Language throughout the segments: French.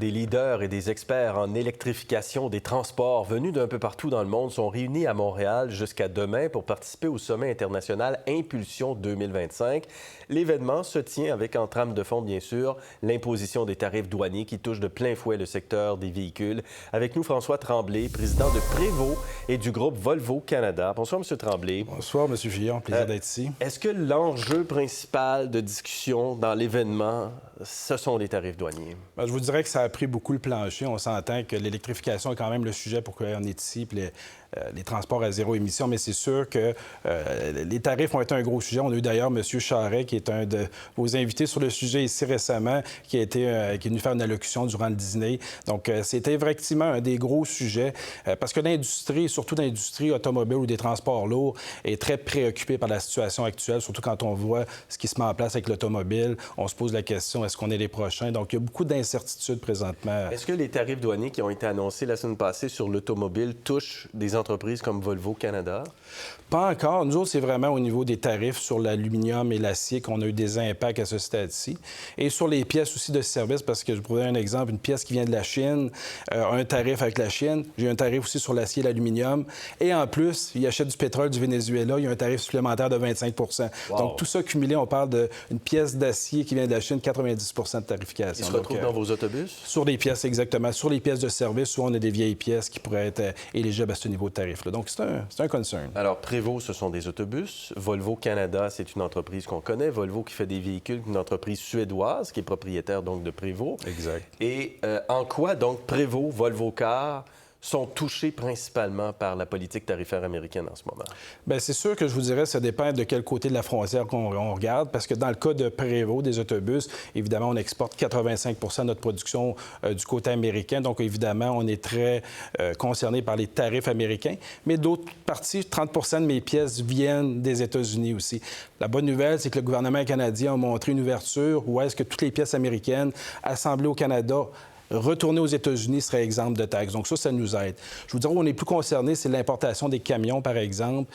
Des leaders et des experts en électrification des transports venus d'un peu partout dans le monde sont réunis à Montréal jusqu'à demain pour participer au sommet international Impulsion 2025. L'événement se tient avec en trame de fond, bien sûr, l'imposition des tarifs douaniers qui touchent de plein fouet le secteur des véhicules. Avec nous, François Tremblay, président de Prévost et du groupe Volvo Canada. Bonsoir, M. Tremblay. Bonsoir, M. Fillon. Plaisir d'être ici. Est-ce que l'enjeu principal de discussion dans l'événement, ce sont les tarifs douaniers? Bien, je vous dirais que ça a pris beaucoup le plancher. On s'entend que l'électrification est quand même le sujet pour qu'on est ici, puis les transports à zéro émission, mais c'est sûr que les tarifs ont été un gros sujet. On a eu d'ailleurs M. Charret, qui est un de vos invités sur le sujet ici récemment, qui est venu faire une allocution durant le dîner. Donc, c'était effectivement un des gros sujets, parce que l'industrie, surtout l'industrie automobile ou des transports lourds, est très préoccupée par la situation actuelle, surtout quand on voit ce qui se met en place avec l'automobile. On se pose la question, est-ce qu'on est les prochains? Donc, il y a beaucoup d'incertitudes présentement. Est-ce que les tarifs douaniers qui ont été annoncés la semaine passée sur l'automobile touchent des entreprises comme Volvo Canada? Pas encore. Nous autres, c'est vraiment au niveau des tarifs sur l'aluminium et l'acier qu'on a eu des impacts à ce stade-ci. Et sur les pièces aussi de service, parce que je vous donne un exemple, une pièce qui vient de la Chine a un tarif avec la Chine. J'ai un tarif aussi sur l'acier et l'aluminium. Et en plus, il achète du pétrole du Venezuela, il y a un tarif supplémentaire de 25 Wow. Donc, tout ça cumulé, on parle d'une pièce d'acier qui vient de la Chine, 90 de tarification. Ils se retrouvent dans vos autobus? Sur les pièces, exactement. Sur les pièces de service, soit on a des vieilles pièces qui pourraient être éligibles à ce niveau de tarif-là. Donc, c'est un concern. Alors, Prévost, ce sont des autobus. Volvo Canada, c'est une entreprise qu'on connaît. Volvo qui fait des véhicules, une entreprise suédoise qui est propriétaire donc de Prévost. Exact. Et en quoi donc Prévost, Volvo Car sont touchés principalement par la politique tarifaire américaine en ce moment? Bien, c'est sûr que je vous dirais, ça dépend de quel côté de la frontière qu'on regarde, parce que dans le cas de Prévost, des autobus, évidemment, on exporte 85 de notre production du côté américain. Donc, évidemment, on est très concerné par les tarifs américains. Mais d'autre partie, 30 de mes pièces viennent des États-Unis aussi. La bonne nouvelle, c'est que le gouvernement canadien a montré une ouverture où est-ce que toutes les pièces américaines assemblées au Canada retourner aux États-Unis serait exempt de taxes. Donc ça nous aide. Je vous dirais où on est plus concerné, c'est l'importation des camions, par exemple,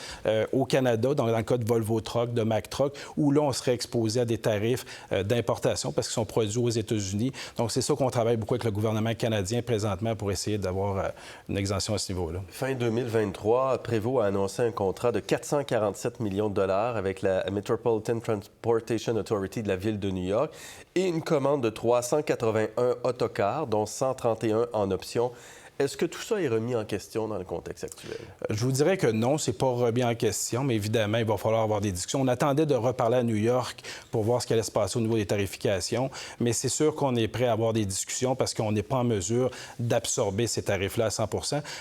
au Canada, dans le cas de Volvo Truck, de Mack Truck, où là, on serait exposé à des tarifs d'importation parce qu'ils sont produits aux États-Unis. Donc c'est ça qu'on travaille beaucoup avec le gouvernement canadien présentement pour essayer d'avoir une exemption à ce niveau-là. Fin 2023, Prévost a annoncé un contrat de 447 millions de dollars avec la Metropolitan Transportation Authority de la ville de New York et une commande de 381 autocars, dont 131 en option. Est-ce que tout ça est remis en question dans le contexte actuel? Je vous dirais que non, c'est pas remis en question, mais évidemment, il va falloir avoir des discussions. On attendait de reparler à New York pour voir ce qui allait se passer au niveau des tarifications, mais c'est sûr qu'on est prêt à avoir des discussions parce qu'on n'est pas en mesure d'absorber ces tarifs-là à 100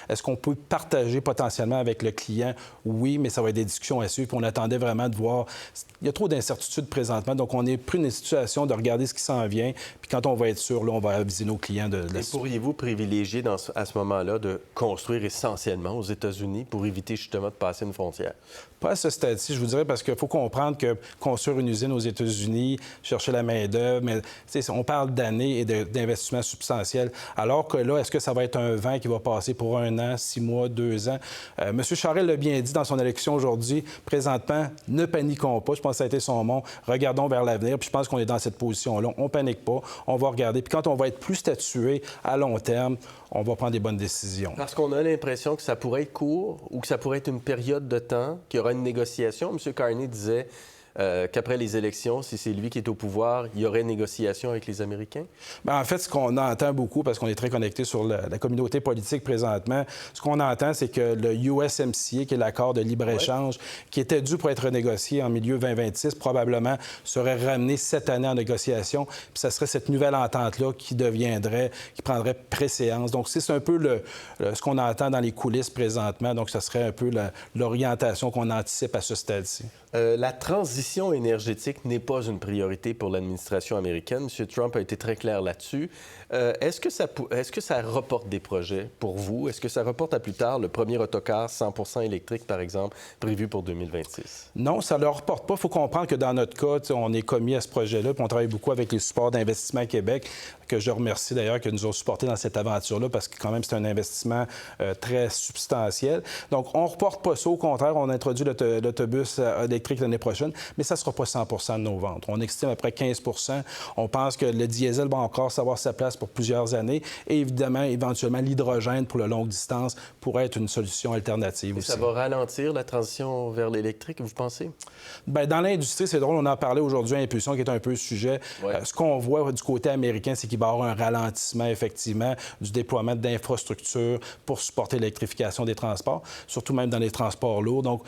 Est-ce qu'on peut partager potentiellement avec le client? Oui, mais ça va être des discussions à suivre. Puis on attendait vraiment de voir. Il y a trop d'incertitudes présentement, donc on est pris une situation de regarder ce qui s'en vient, puis quand on va être sûr, là, on va aviser nos clients de la... Et pourriez-vous privilégier à ce moment-là de construire essentiellement aux États-Unis pour éviter justement de passer une frontière? Pas à ce stade-ci, je vous dirais, parce qu'il faut comprendre que construire une usine aux États-Unis, chercher la main-d'œuvre, mais on parle d'années et d'investissements substantiels. Alors que là, est-ce que ça va être un vent qui va passer pour 1 an, 6 mois, 2 ans? M. Charest l'a bien dit dans son élection aujourd'hui. Présentement, ne paniquons pas. Je pense que ça a été son mot. Regardons vers l'avenir. Puis je pense qu'on est dans cette position-là. On ne panique pas. On va regarder. Puis quand on va être plus statué à long terme, on va prendre des bonnes décisions. Parce qu'on a l'impression que ça pourrait être court ou que ça pourrait être une période de temps, qu'il y aura une négociation. M. Carney disait qu'après les élections, si c'est lui qui est au pouvoir, il y aurait une négociation avec les Américains? Bien, en fait, ce qu'on entend beaucoup, parce qu'on est très connecté sur la communauté politique présentement, ce qu'on entend, c'est que le USMCA, qui est l'accord de libre-échange, qui était dû pour être renégocié en milieu 2026, probablement serait ramené cette année en négociation. Puis ça serait cette nouvelle entente-là qui prendrait préséance. Donc, c'est un peu ce qu'on entend dans les coulisses présentement. Donc, ça serait un peu l'orientation qu'on anticipe à ce stade-ci. La transition énergétique n'est pas une priorité pour l'administration américaine. M. Trump a été très clair là-dessus. Est-ce que ça reporte des projets pour vous? Est-ce que ça reporte à plus tard le premier autocar 100 électrique, par exemple, prévu pour 2026? Non, ça ne le reporte pas. Il faut comprendre que dans notre cas, on est commis à ce projet-là, puis on travaille beaucoup avec les supports d'investissement Québec. que je remercie d'ailleurs, qui nous ont supportés dans cette aventure-là, parce que quand même, c'est un investissement très substantiel. Donc, on ne reporte pas ça. Au contraire, on introduit l'autobus électrique l'année prochaine, mais ça ne sera pas 100 de nos ventes. On estime à peu près 15 On pense que le diesel va encore savoir sa place pour plusieurs années. Et évidemment, éventuellement, l'hydrogène pour la longue distance pourrait être une solution alternative aussi. Ça va ralentir la transition vers l'électrique, vous pensez? Bien, dans l'industrie, c'est drôle, on en parlait aujourd'hui à Impulsion, qui est un peu le sujet. Ouais. Ce qu'on voit du côté américain, c'est qu'il va y avoir un ralentissement, effectivement, du déploiement d'infrastructures pour supporter l'électrification des transports, surtout même dans les transports lourds. Donc,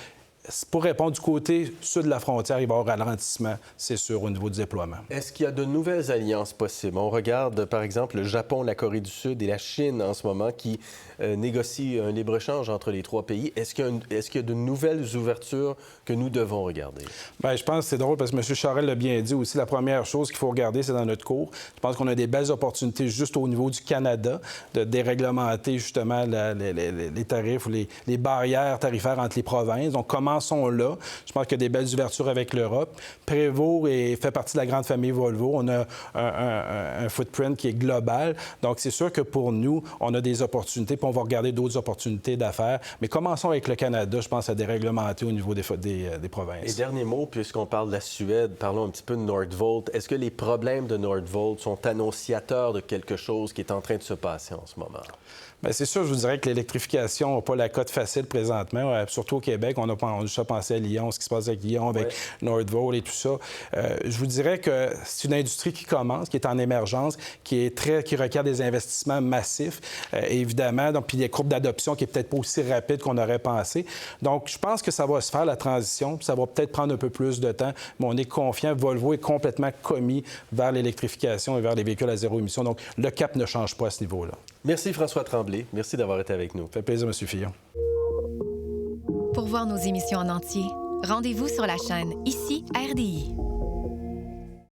pour répondre du côté sud de la frontière, il va y avoir un ralentissement, c'est sûr, au niveau du déploiement. Est-ce qu'il y a de nouvelles alliances possibles? On regarde, par exemple, le Japon, la Corée du Sud et la Chine en ce moment qui négocient un libre-échange entre les trois pays. Est-ce qu'il y a de nouvelles ouvertures que nous devons regarder? Bien, je pense que c'est drôle parce que M. Charest l'a bien dit aussi. La première chose qu'il faut regarder, c'est dans notre cours. Je pense qu'on a des belles opportunités juste au niveau du Canada de déréglementer justement les tarifs ou les barrières tarifaires entre les provinces. Donc, commençons là. Je pense qu'il y a des belles ouvertures avec l'Europe. Prévost fait partie de la grande famille Volvo. On a un footprint qui est global. Donc, c'est sûr que pour nous, on a des opportunités, puis on va regarder d'autres opportunités d'affaires. Mais commençons avec le Canada, je pense, à déréglementer au niveau des provinces. Et dernier mot, puisqu'on parle de la Suède, parlons un petit peu de Nordvolt. Est-ce que les problèmes de Nordvolt sont annonciateurs de quelque chose qui est en train de se passer en ce moment? Bien, c'est sûr, je vous dirais que l'électrification n'a pas la cote facile présentement, surtout au Québec. On a déjà pensé à Lyon, ce qui se passe avec Lyon, avec Nordvolt et tout ça. Je vous dirais que c'est une industrie qui commence, qui est en émergence, qui requiert des investissements massifs, évidemment, puis des courbes d'adoption qui n'est peut-être pas aussi rapide qu'on aurait pensé. Donc, je pense que ça va se faire, la transition, puis ça va peut-être prendre un peu plus de temps, mais on est confiant. Volvo est complètement commis vers l'électrification et vers les véhicules à zéro émission. Donc, le cap ne change pas à ce niveau-là. Merci François Tremblay. Merci d'avoir été avec nous. Ça fait plaisir, M. Fillon. Pour voir nos émissions en entier, rendez-vous sur la chaîne ICI RDI.